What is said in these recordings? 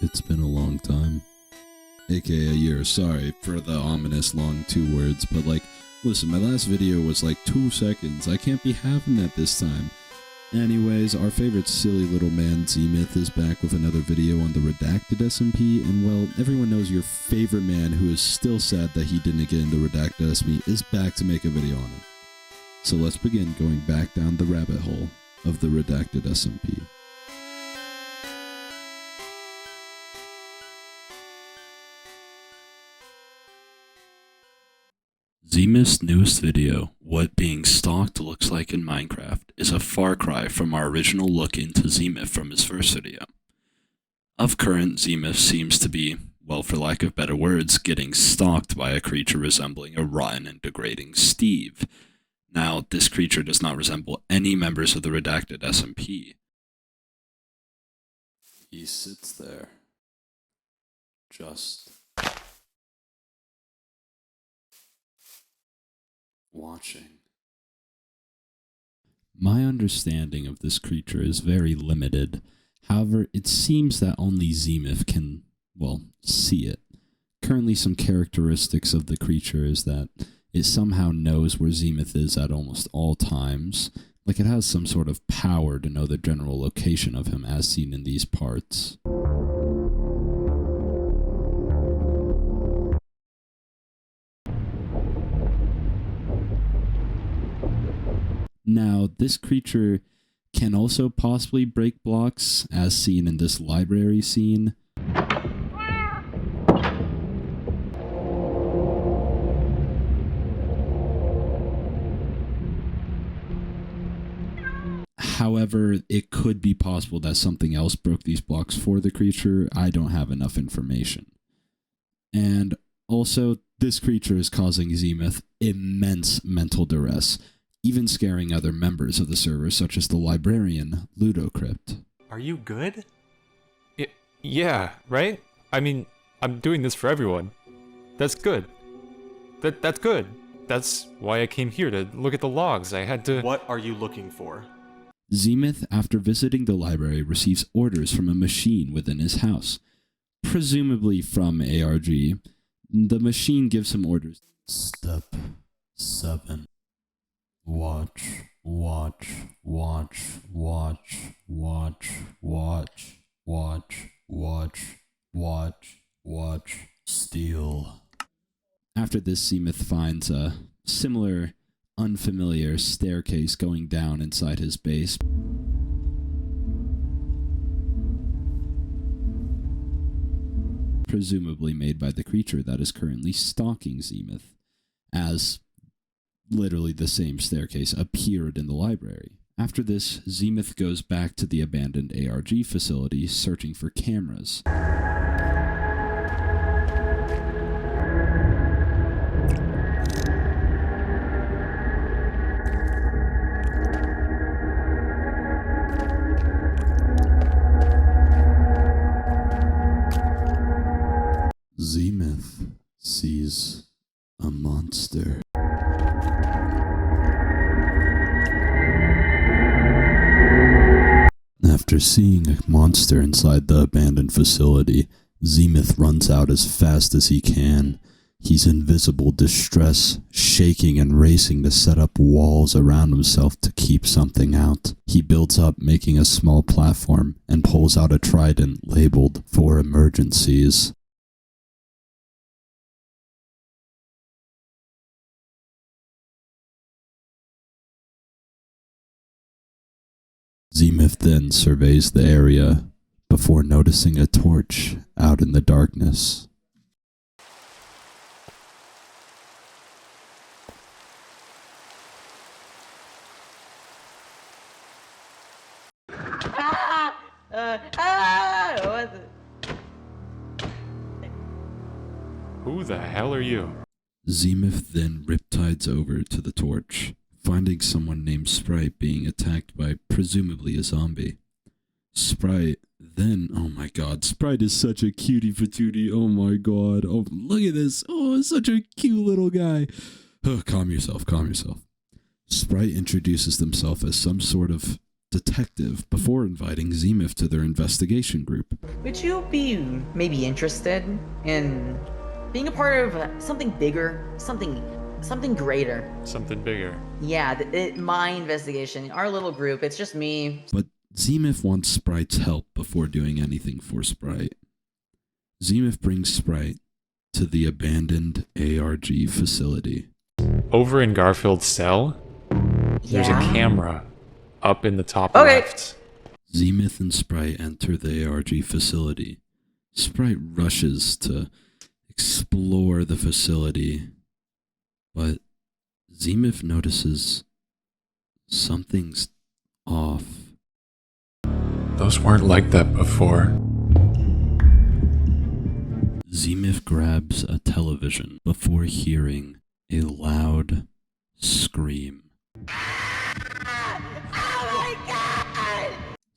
It's been a long time. AKA a year. Sorry for the ominous long 2 words, but listen, my last video was 2 seconds. I can't be having that this time. Anyways, our favorite silly little man Zeemyth is back with another video on the Redacted SMP, and well, everyone knows your favorite man who is still sad that he didn't get in the Redacted SMP is back to make a video on it. So let's begin going back down the rabbit hole of the Redacted SMP. Zeemyth's newest video, What Being Stalked Looks Like in Minecraft, is a far cry from our original look into Zeemyth from his first video. Of current, Zeemyth seems to be, well, for lack of better words, getting stalked by a creature resembling a rotten and degrading Steve. Now, this creature does not resemble any members of the Redacted SMP. He sits there, just watching. My understanding of this creature is very limited. However, it seems that only Zeemyth can, well, see it. Currently, some characteristics of the creature is that it somehow knows where Zeemyth is at almost all times. Like it has some sort of power to know the general location of him as seen in these parts. Now, this creature can also possibly break blocks, as seen in this library scene. However, it could be possible that something else broke these blocks for the creature. I don't have enough information. And also, this creature is causing Zeemyth immense mental duress, even scaring other members of the server, such as the librarian, Ludocrypt. Are you good? Yeah, right? I mean, I'm doing this for everyone. That's good. That's good. That's why I came here, to look at the logs. I had to... What are you looking for? Zeemyth, after visiting the library, receives orders from a machine within his house. Presumably from ARG. The machine gives him orders. Step 7. Watch, watch, watch, watch, watch, watch, watch, watch, watch, watch, steal. After this, Zeemyth finds a similar, unfamiliar staircase going down inside his base. Presumably made by the creature that is currently stalking Zeemyth, as literally the same staircase appeared in the library. After this, Zeemyth goes back to the abandoned ARG facility searching for cameras. Zeemyth sees a monster. After seeing a monster inside the abandoned facility, Zeemyth runs out as fast as he can. He's in visible distress, shaking and racing to set up walls around himself to keep something out. He builds up, making a small platform, and pulls out a trident labeled for emergencies. Zeemyth then surveys the area before noticing a torch out in the darkness. What was it? Who the hell are you? Zeemyth then riptides over to the torch, finding someone named Sprite being attacked by presumably a zombie. Sprite then, oh my god, Sprite is such a cutie patootie, oh my god, oh look at this, oh such a cute little guy. Oh, calm yourself, calm yourself. Sprite introduces himself as some sort of detective before inviting Zeemyth to their investigation group. Would you be maybe interested in being a part of something bigger, something greater? Something bigger. Yeah, my investigation, our little group, it's just me. But Zeemyth wants Sprite's help before doing anything for Sprite. Zeemyth brings Sprite to the abandoned ARG facility. Over in Garfield's cell, there's a Yeah. camera up in the top Okay. left. Zeemyth and Sprite enter the ARG facility. Sprite rushes to explore the facility, but Zeemyth notices something's off. Those weren't like that before. Zeemyth grabs a television before hearing a loud scream.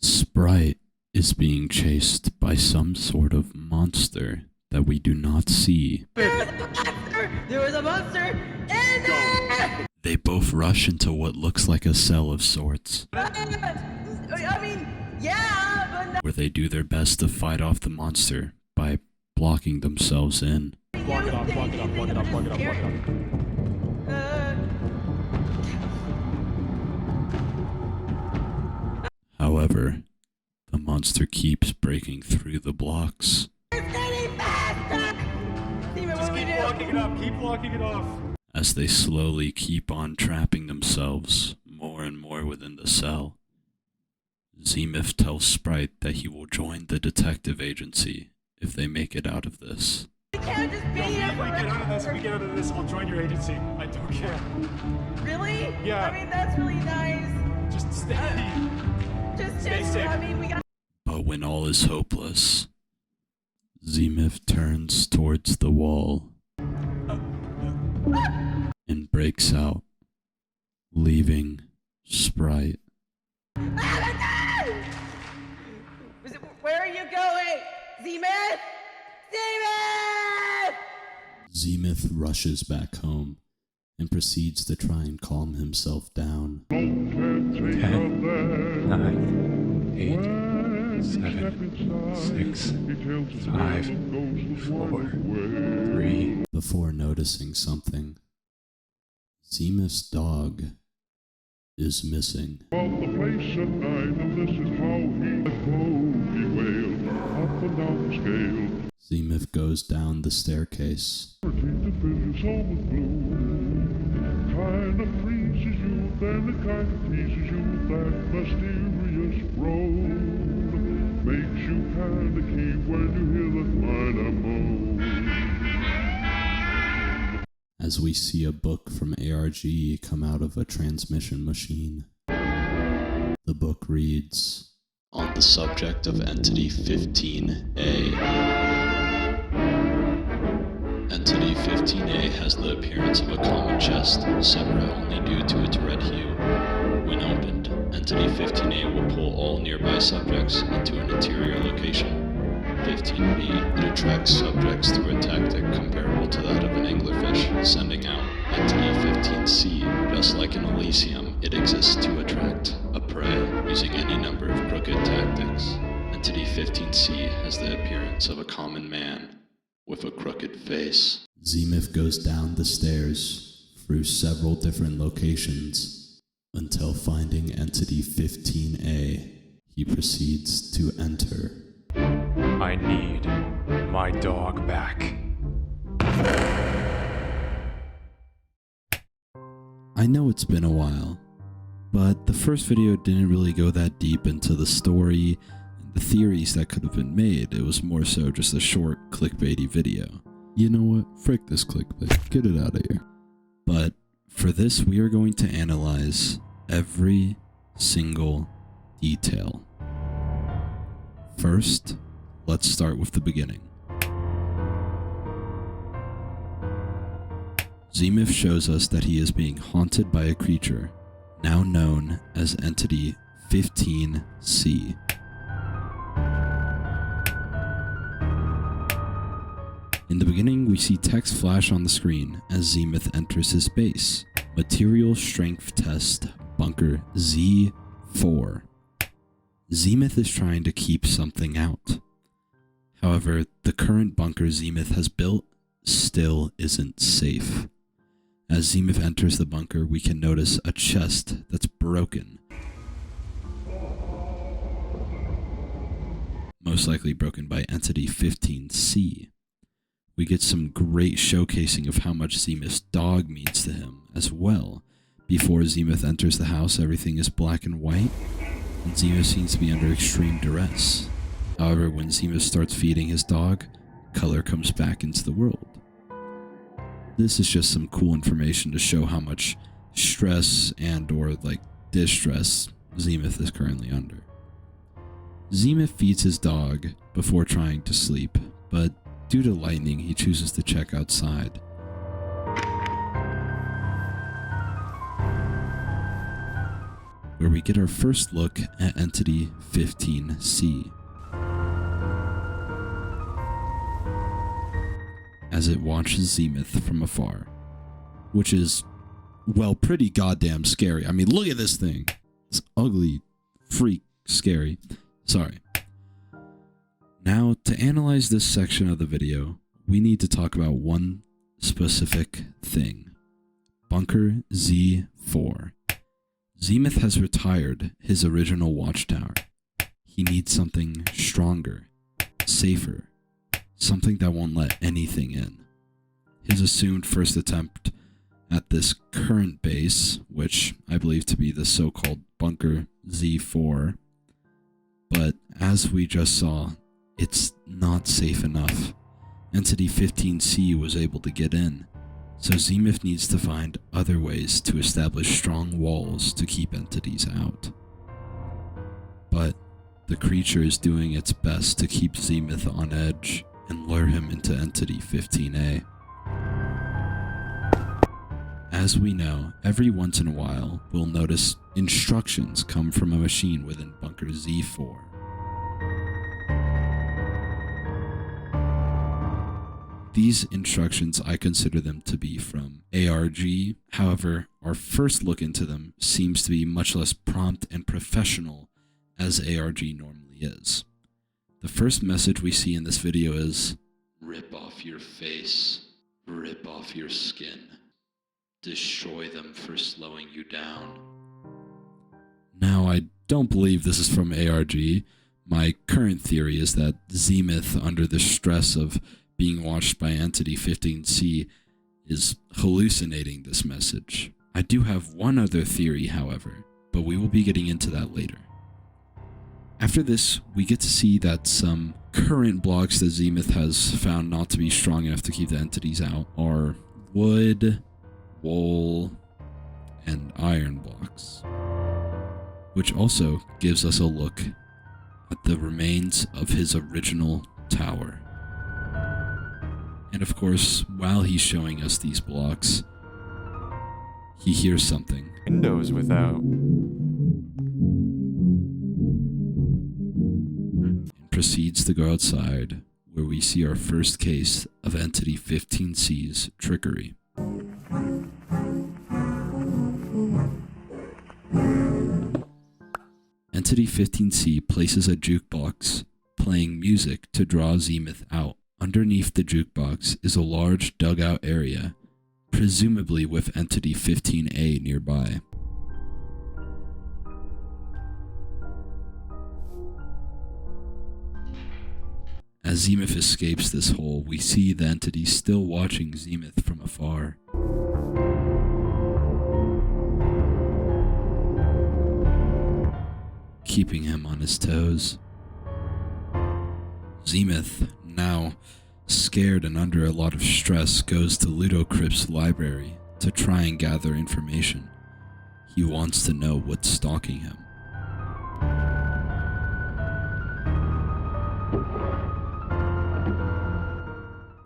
Sprite is being chased by some sort of monster that we do not see. There was a monster in there! They both rush into what looks like a cell of sorts, I mean, yeah, but no. where they do their best to fight off the monster by blocking themselves in. Block it off. However, the monster keeps breaking through the blocks. Keep blocking it off. As they slowly keep on trapping themselves more and more within the cell, Zeemyth tells Sprite that he will join the detective agency if they make it out of this. We can't just be here We get out of this, I'll join your agency. I don't care. Really? Yeah. I mean, that's really nice. Just stay. Just, safe. I mean, we got. But when all is hopeless, Zeemyth turns towards the wall and breaks out, leaving Sprite. Where are you going? Zeemyth? Zeemyth! Zeemyth rushes back home and proceeds to try and calm himself down. 10, 9, 8, 7, 6, 5, 4, 3. Before noticing something, Zeemyth's dog is missing. About the place at night, and this is how he wailed up and down the scale. Zeemyth goes down the staircase. The fish all with blue. Kind of freezes you, then it kind of teases you. That mysterious road makes you kind of keep when you hear that minor moan. As we see a book from ARG come out of a transmission machine. The book reads, "On the subject of Entity 15A. Entity 15A has the appearance of a common chest, separate only due to its red hue. When opened, Entity 15A will pull all nearby subjects into an interior location. 15B, it attracts subjects through a tactic comparable to that of an anglerfish, sending out. Entity 15C, just like an Elysium, it exists to attract a prey using any number of crooked tactics. Entity 15C has the appearance of a common man with a crooked face." Zeemyth goes down the stairs through several different locations until finding Entity 15A. He proceeds to enter. I need my dog back. I know it's been a while, but the first video didn't really go that deep into the story and the theories that could have been made. It was more so just a short clickbaity video. You know what? Frick this clickbait. Get it out of here. But for this, we are going to analyze every single detail. First, let's start with the beginning. Zeemyth shows us that he is being haunted by a creature, now known as Entity 15C. In the beginning, we see text flash on the screen as Zeemyth enters his base. Material Strength Test Bunker Z4. Zeemyth is trying to keep something out. However, the current bunker Zeemyth has built still isn't safe. As Zeemyth enters the bunker, we can notice a chest that's broken. Most likely broken by Entity 15C. We get some great showcasing of how much Zeemyth's dog means to him as well. Before Zeemyth enters the house, everything is black and white, and Zeemyth seems to be under extreme duress. However, when Zeemyth starts feeding his dog, color comes back into the world. This is just some cool information to show how much stress and or distress Zeemyth is currently under. Zeemyth feeds his dog before trying to sleep, but due to lightning, he chooses to check outside. Where we get our first look at Entity 15C. As it watches Zeemyth from afar, which is, well, pretty goddamn scary. I mean, look at this thing. It's ugly, freak, scary. Sorry. Now, to analyze this section of the video, we need to talk about one specific thing. Bunker Z4. Zeemyth has retired his original watchtower. He needs something stronger, safer, something that won't let anything in. His assumed first attempt at this current base, which I believe to be the so-called Bunker Z4, but as we just saw, it's not safe enough. Entity 15C was able to get in, so Zeemyth needs to find other ways to establish strong walls to keep entities out. But the creature is doing its best to keep Zeemyth on edge and lure him into Entity 15A. As we know, every once in a while, we'll notice instructions come from a machine within Bunker Z4. These instructions, I consider them to be from ARG. However, our first look into them seems to be much less prompt and professional as ARG normally is. The first message we see in this video is, "Rip off your face, rip off your skin, destroy them for slowing you down." Now, I don't believe this is from ARG. My current theory is that Zeemyth, under the stress of being watched by Entity 15C, is hallucinating this message. I do have one other theory, however, but we will be getting into that later. After this, we get to see that some current blocks that Zeemyth has found not to be strong enough to keep the entities out are wood, wool, and iron blocks, which also gives us a look at the remains of his original tower. And of course, while he's showing us these blocks, he hears something. Windows without. And proceeds to go outside, where we see our first case of Entity 15C's trickery. Entity 15C places a jukebox, playing music to draw Zeemyth out. Underneath the jukebox is a large dugout area, presumably with Entity 15A nearby. As Zeemyth escapes this hole, we see the entity still watching Zeemyth from afar. Keeping him on his toes. Zeemyth, now scared and under a lot of stress, goes to Ludocrypt's library to try and gather information. He wants to know what's stalking him.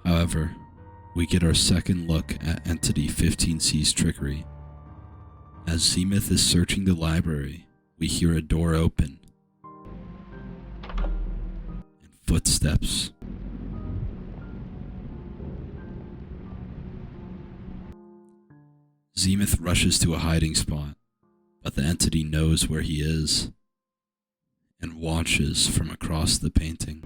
However, we get our second look at Entity 15C's trickery. As Zeemyth is searching the library, we hear a door open and footsteps. Zeemyth rushes to a hiding spot, but the entity knows where he is and watches from across the painting.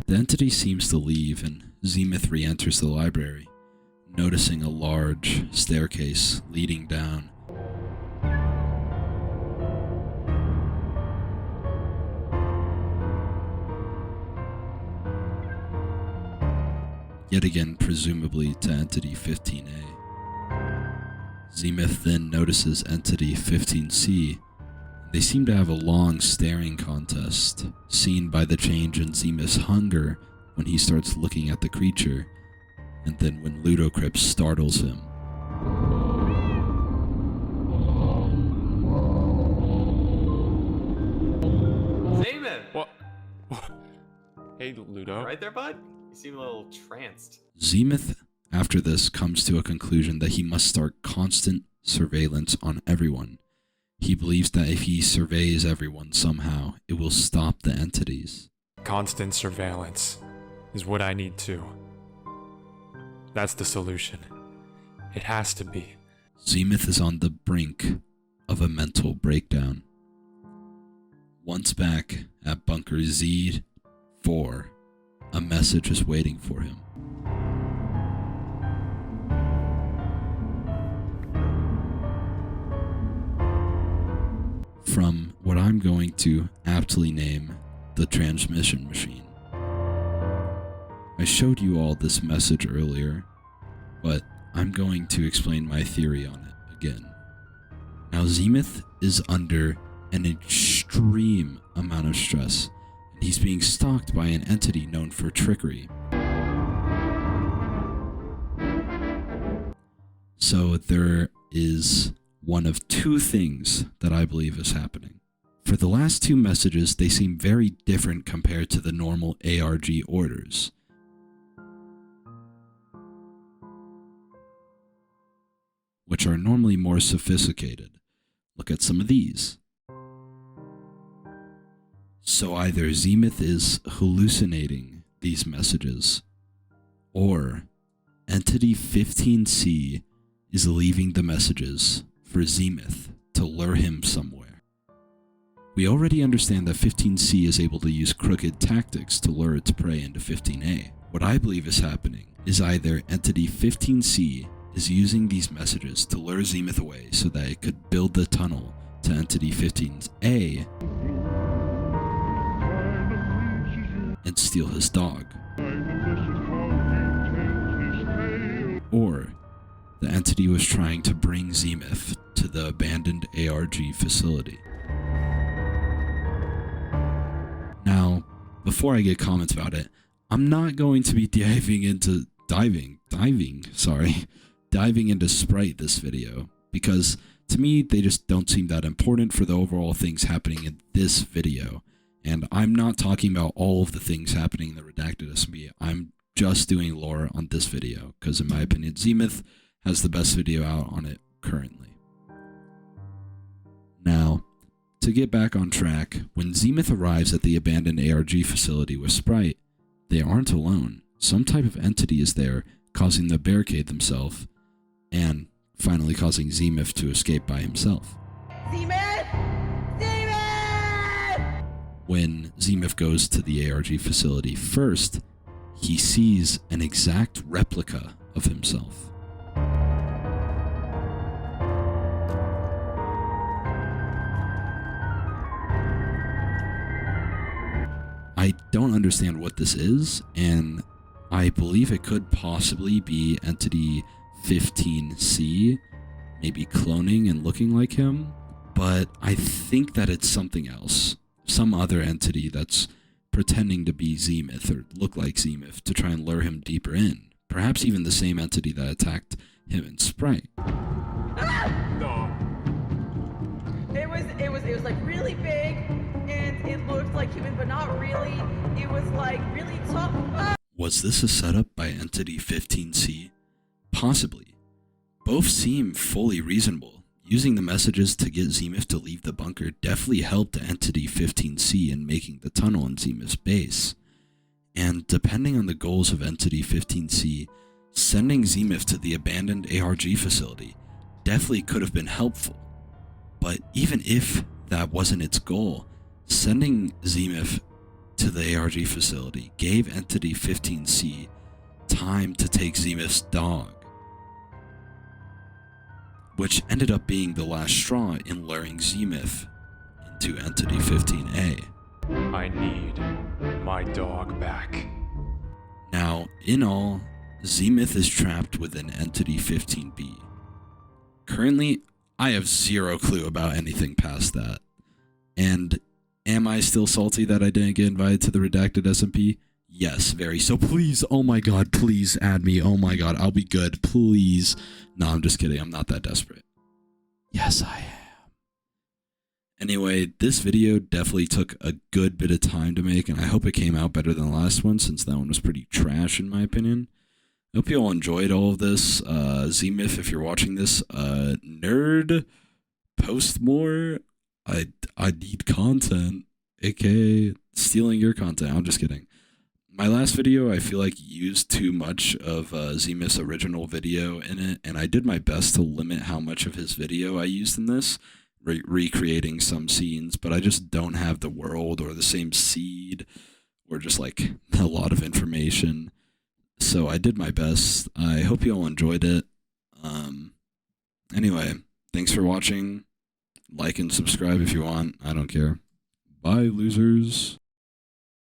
The entity seems to leave, and Zeemyth re-enters the library, noticing a large staircase leading down. Yet again, presumably to Entity 15A. Zeemyth then notices Entity 15C. They seem to have a long staring contest, seen by the change in Zeemyth's hunger when he starts looking at the creature, and then when Ludocrypt startles him. Zeemyth! What? Hey, Ludo. Right there, bud? You seem a little tranced. Zeemyth, after this, comes to a conclusion that he must start constant surveillance on everyone. He believes that if he surveys everyone somehow, it will stop the entities. Constant surveillance is what I need too. That's the solution. It has to be. Zeemyth is on the brink of a breakdown. Once back at Bunker Z4, a message is waiting for him. From what I'm going to aptly name the transmission machine. I showed you all this message earlier, but I'm going to explain my theory on it again. Now, Zeemyth is under an extreme amount of stress, and he's being stalked by an entity known for trickery. So there is one of two things that I believe is happening. For the last two messages, they seem very different compared to the normal ARG orders. Which are normally more sophisticated. Look at some of these. So either Zeemyth is hallucinating these messages, or Entity 15C is leaving the messages for Zeemyth to lure him somewhere. We already understand that 15C is able to use crooked tactics to lure its prey into 15A. What I believe is happening is either Entity 15C is using these messages to lure Zeemyth away so that it could build the tunnel to Entity 15A and steal his dog. Or the entity was trying to bring Zeemyth to the abandoned ARG facility. Now, before I get comments about it, I'm not going to be diving into Sprite this video, because to me they just don't seem that important for the overall things happening in this video. And I'm not talking about all of the things happening in the Redacted SMB. I'm just doing lore on this video, because in my opinion, Zeemyth has the best video out on it currently. Now, to get back on track, when Zeemyth arrives at the abandoned ARG facility with Sprite, they aren't alone. Some type of entity is there, causing them to barricade themselves, and finally causing Zeemyth to escape by himself. Zeemyth! Zeemyth! When Zeemyth goes to the ARG facility first, he sees an exact replica of himself. I don't understand what this is, and I believe it could possibly be Entity 15C, maybe cloning and looking like him, but I think that it's something else. Some other entity that's pretending to be Zeemyth or look like Zeemyth to try and lure him deeper in. Perhaps even the same entity that attacked him in Sprite. No. It was like really big, and it looked like human, but not really. It was like really tough. Was this a setup by Entity 15C? Possibly. Both seem fully reasonable. Using the messages to get Zeemyth to leave the bunker definitely helped Entity 15C in making the tunnel in Zeemyth's base. And depending on the goals of Entity 15C, sending Zeemyth to the abandoned ARG facility definitely could have been helpful. But even if that wasn't its goal, sending Zeemyth to the ARG facility gave Entity 15C time to take Zeemyth's dog, which ended up being the last straw in luring Zeemyth into Entity 15A. I need my dog back. Now, in all, Zeemyth is trapped within Entity 15B. Currently, I have zero clue about anything past that. And am I still salty that I didn't get invited to the Redacted SMP? Yes, very. So please, oh my god, please add me. Oh my god, I'll be good. Please. No, I'm just kidding. I'm not that desperate. Yes, I am. Anyway, this video definitely took a good bit of time to make, and I hope it came out better than the last one, since that one was pretty trash in my opinion. I hope you all enjoyed all of this. Zeemyth, if you're watching this, nerd, post more. I need content, aka stealing your content. I'm just kidding. My last video, I feel like used too much of Zeemyth's original video in it, and I did my best to limit how much of his video I used in this, recreating some scenes, but I just don't have the world or the same seed or just like a lot of information. So I did my best. I hope you all enjoyed it. Anyway, thanks for watching. Like and subscribe if you want. I don't care. Bye, losers.